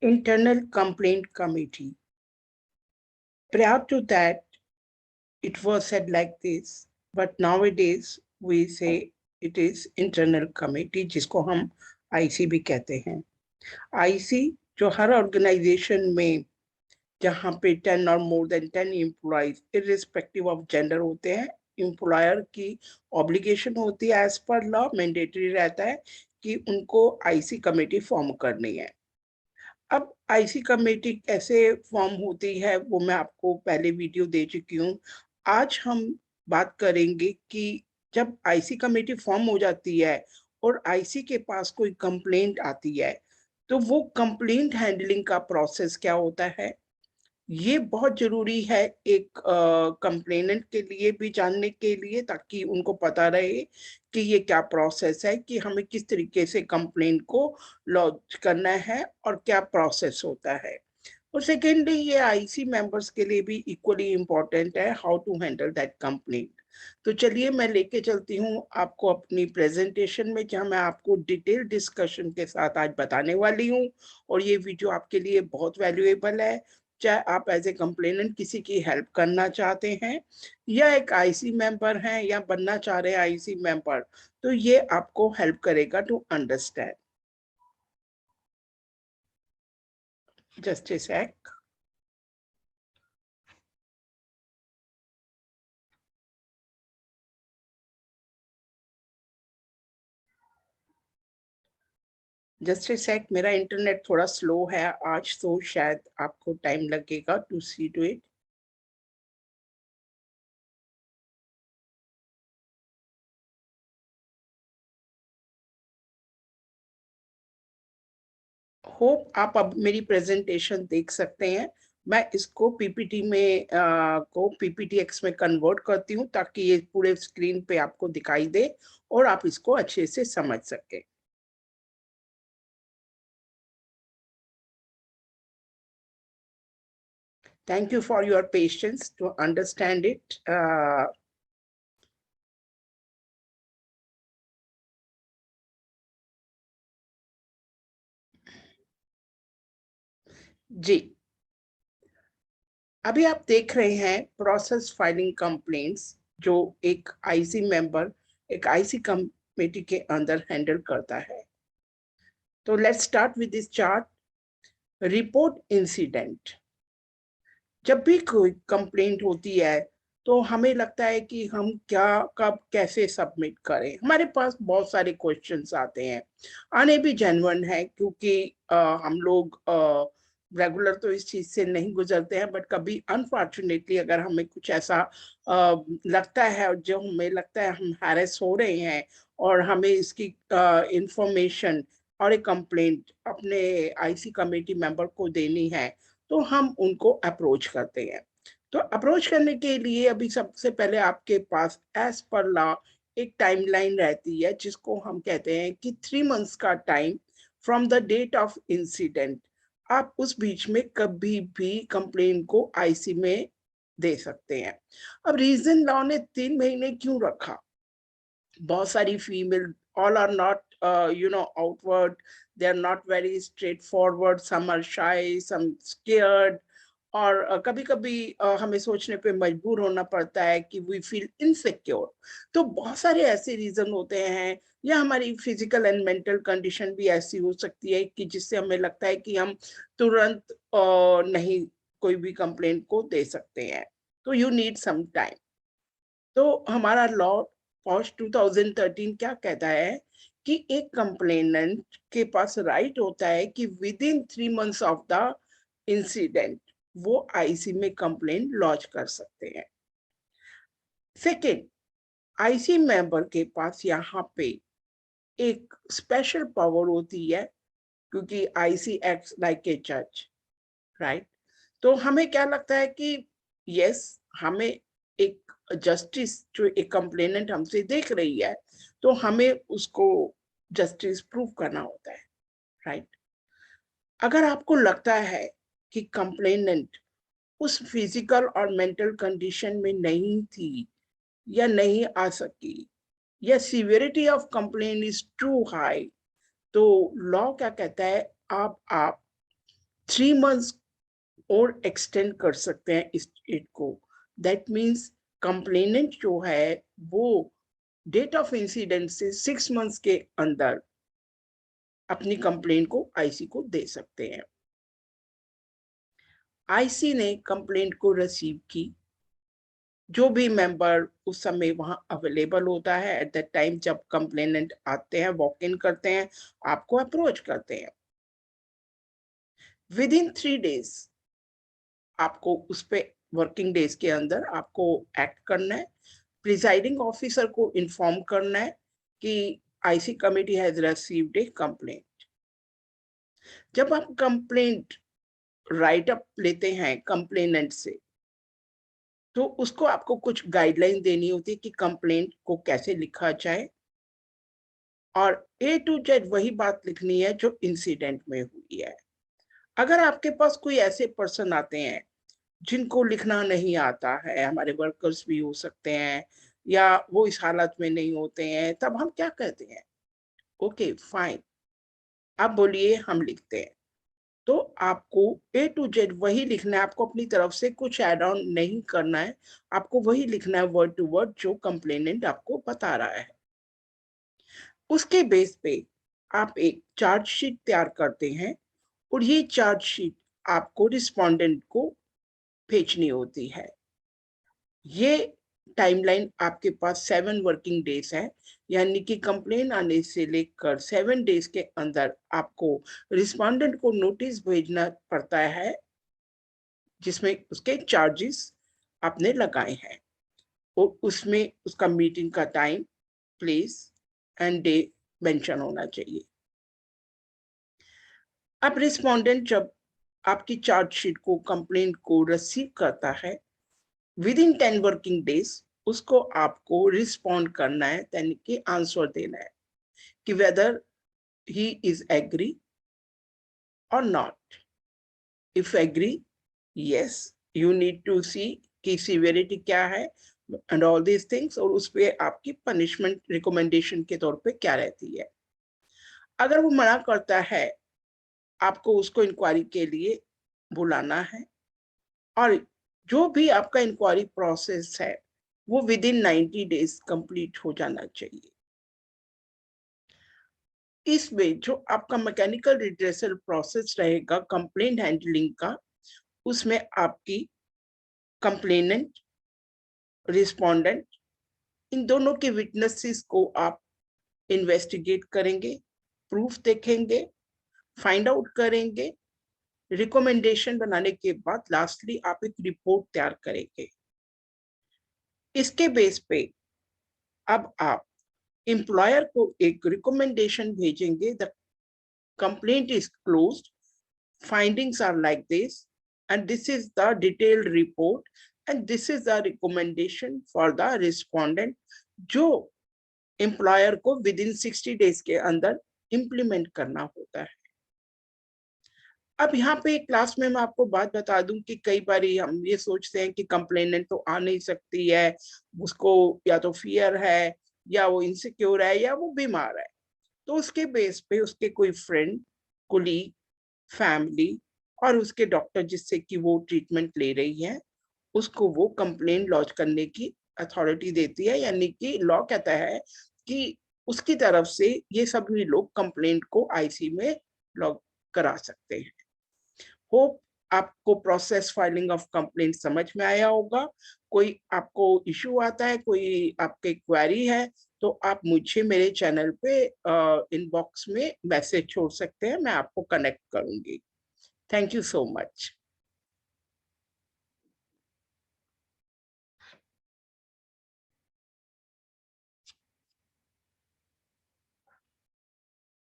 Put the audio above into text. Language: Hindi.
Internal Complaint Committee. Prior to that, it was said like this, but nowadays we say it is Internal Committee, जिसको हम IC भी कहते हैं. IC जो हर ऑर्गेनाइजेशन में जहाँ पे 10 और more than 10 employees irrespective of gender होते हैं, एम्प्लॉयर की ऑब्लिगेशन होती है, एज पर लॉ मैंडेटरी रहता है कि उनको आईसी कमेटी फॉर्म करनी है. अब आईसी कमेटी कैसे फॉर्म होती है वो मैं आपको पहले वीडियो दे चुकी हूँ. आज हम बात करेंगे कि जब आईसी कमेटी फॉर्म हो जाती है और आईसी के पास कोई कंप्लेंट आती है तो वो कंप्लेंट हैंडलिंग का प्रोसेस क्या होता है. ये बहुत जरूरी है एक कंप्लेनेंट के लिए भी जानने के लिए, ताकि उनको पता रहे कि ये क्या प्रोसेस है, कि हमें किस तरीके से कंप्लेंट को लॉन्च करना है और क्या प्रोसेस होता है. और सेकेंडली ये आईसी मेंबर्स के लिए भी इक्वली इम्पोर्टेंट है how to handle that complaint. तो चलिए मैं लेके चलती हूँ आपको अपनी प्रेजेंटेशन में, जहाँ मैं आपको डिटेल डिस्कशन के साथ आज बताने वाली हूँ. और ये वीडियो आपके लिए बहुत वैल्यूएबल है, चाहे आप एज ए कंप्लेनेंट किसी की हेल्प करना चाहते हैं या एक आईसी मेंबर हैं या बनना चाह रहे हैं आईसी मेंबर, तो ये आपको हेल्प करेगा to understand. Just a sec. Just a sec, मेरा इंटरनेट थोड़ा स्लो है आज, तो शायद आपको टाइम लगेगा to see to it. Hope आप अब मेरी प्रेजेंटेशन देख सकते हैं. मैं इसको पीपीटी में को पीपीटीएक्स में कन्वर्ट करती हूँ ताकि ये पूरे स्क्रीन पे आपको दिखाई दे और आप इसको अच्छे से समझ सके. Thank you for your patience to understand it. जी, अभी आप देख रहे हैं प्रोसेस फाइलिंग कंप्लेंट्स जो एक आईसी मेंबर एक आईसी कमेटी के अंदर हैंडल करता है. तो let's start with this chart. Report incident. जब भी कोई कंप्लेंट होती है तो हमें लगता है कि हम क्या कब कैसे सबमिट करें. हमारे पास बहुत सारे क्वेश्चंस आते हैं, आने भी जेन्युइन है क्योंकि हम लोग रेगुलर तो इस चीज से नहीं गुजरते हैं, बट कभी अनफॉर्चुनेटली अगर हमें कुछ ऐसा लगता है और जो हमें लगता है हम हैरेस हो रहे हैं और हमें इसकी इंफॉर्मेशन और एक कंप्लेंट अपने आईसी कमेटी मेंबर को देनी है, तो हम उनको अप्रोच करते हैं. तो अप्रोच करने के लिए अभी सबसे पहले आपके पास एज पर लॉ एक टाइमलाइन रहती है जिसको हम कहते हैं कि 3 मंथ्स का time from the date of incident. आप उस बीच में कभी भी कंप्लेन को आईसी में दे सकते हैं. अब रीजन लॉ ने 3 महीने क्यों रखा? बहुत सारी female, all are not outward, they are not very straightforward, some are shy, some scared. और कभी कभी हमें सोचने पे मजबूर होना पड़ता है कि वी फील इनसिक्योर. तो बहुत सारे ऐसे रीजन होते हैं, या हमारी फिजिकल एंड मेंटल कंडीशन भी ऐसी हो सकती है कि जिससे हमें लगता है कि हम तुरंत नहीं कोई भी कंप्लेंट को दे सकते हैं. तो यू नीड सम टाइम. तो हमारा लॉ पॉश 2013 क्या कहता है कि एक कंप्लेनेंट के पास राइट होता है कि with in 3 months of the incident वो आईसी में कंप्लेंट लॉन्च कर सकते हैं. सेकेंड, आईसी मेंबर के पास यहाँ पे एक स्पेशल पावर होती है क्योंकि आईसी एक्ट्स लाइक ए जज, राइट. तो हमें क्या लगता है कि यस, हमें एक जस्टिस जो एक कंप्लेनेंट हमसे देख रही है तो हमें उसको जस्टिस प्रूव करना होता है, राइट. अगर आपको लगता है कि कंप्लेनेंट उस फिजिकल और मेंटल कंडीशन में नहीं थी या नहीं आ सकी, या severity of complain is too high, तो लॉ क्या कहता है, आप 3 months और एक्सटेंड कर सकते हैं इस डेट को। दैट मीन्स कंप्लेनेंट जो है वो डेट ऑफ इंसिडेंट से 6 मंथ्स के अंदर अपनी कंप्लेन को आईसी को दे सकते हैं। आईसी ने कंप्लेंट को रिसीव की, जो भी मेंबर उस समय वहां अवेलेबल होता है एट द टाइम जब कंप्लेनेंट आते हैं, वॉक इन करते हैं, आपको अप्रोच करते हैं, विद इन 3 days आपको उस पे वर्किंग डेज के अंदर आपको एक्ट करना है। प्रिजाइडिंग ऑफिसर को इन्फॉर्म करना है कि IC committee has received A complaint. जब आप कंप्लेंट राइट अप लेते हैं कंप्लेनेंट से, तो उसको आपको कुछ गाइडलाइन देनी होती है कि कंप्लेंट को कैसे लिखा जाए, और A to Z वही बात लिखनी है जो इंसिडेंट में हुई है। अगर आपके पास कोई ऐसे पर्सन आते हैं जिनको लिखना नहीं आता है, हमारे वर्कर्स भी हो सकते हैं या वो इस हालत में नहीं होते हैं, तब हम क्या कहते हैं, ओके फाइन, आप बोलिए हम लिखते हैं। तो आपको A to Z वही लिखना है, आपको अपनी तरफ से कुछ एड ऑन नहीं करना है, आपको वही लिखना है वर्ड टू वर्ड जो कंप्लेनेंट आपको बता रहा है। उसके बेस पे आप एक चार्जशीट तैयार करते हैं और ये चार्जशीट आपको रिस्पोंडेंट को भेजनी होती है। ये टाइमलाइन आपके पास 7 वर्किंग डेज है, यानी कि कंप्लेन आने से लेकर 7 डेज के अंदर आपको रिस्पोंडेंट को नोटिस भेजना पड़ता है जिसमें उसके चार्जेस आपने लगाए हैं, और उसमें उसका मीटिंग का time, place and day mention होना चाहिए। अब रिस्पोंडेंट जब आपकी चार्जशीट को, कंप्लेंट को रिसीव करता है, विद इन 10 वर्किंग डेज उसको आपको रिस्पॉन्ड करना है, यानी कि आंसर देना है कि whether he is agree or not. If agree, yes, you need to see कि सीवियरिटी क्या है एंड ऑल दीज थिंग्स, और उस पे आपकी पनिशमेंट रिकमेंडेशन के तौर पे क्या रहती है। अगर वो मना करता है, आपको उसको इंक्वायरी के लिए बुलाना है, और जो भी आपका इंक्वायरी प्रोसेस है वो विद इन 90 डेज कंप्लीट हो जाना चाहिए। इसमें जो आपका मैकेनिकल रिड्रेसल प्रोसेस रहेगा कंप्लेंट हैंडलिंग का, उसमें आपकी कंप्लेनेंट, रिस्पोंडेंट, इन दोनों के विटनेसेस को आप इन्वेस्टिगेट करेंगे, प्रूफ देखेंगे, फाइंड आउट करेंगे, रिकमेंडेशन बनाने के बाद लास्टली आप एक रिपोर्ट तैयार करेंगे। इसके बेस पे अब आप एम्प्लॉयर को एक रिकमेंडेशन भेजेंगे, the complaint is closed, findings are like this, and this is the detailed report, and this is the recommendation for the respondent, जो एम्प्लॉयर को विद इन 60 डेज के अंदर इम्प्लीमेंट करना होता है। अब यहाँ पे क्लास में मैं आपको बात बता दूं कि कई बार हम ये सोचते हैं कि कंप्लेनेंट तो आ नहीं सकती है, उसको या तो फियर है, या वो इनसिक्योर है, या वो बीमार है। तो उसके बेस पे उसके कोई फ्रेंड, कोलीग, फैमिली और उसके डॉक्टर जिससे कि वो ट्रीटमेंट ले रही है, उसको वो कंप्लेन लॉन्च करने की अथॉरिटी देती है, यानी कि लॉ कहता है कि उसकी तरफ से ये सभी लोग कंप्लेंट को आईसी में लॉग करा सकते हैं। होप आपको प्रोसेस फाइलिंग ऑफ कंप्लेंट समझ में आया होगा। कोई आपको इशू आता है, कोई आपके क्वेरी है, तो आप मुझे मेरे चैनल पे इनबॉक्स में मैसेज छोड़ सकते हैं, मैं आपको कनेक्ट करूंगी। Thank you so much.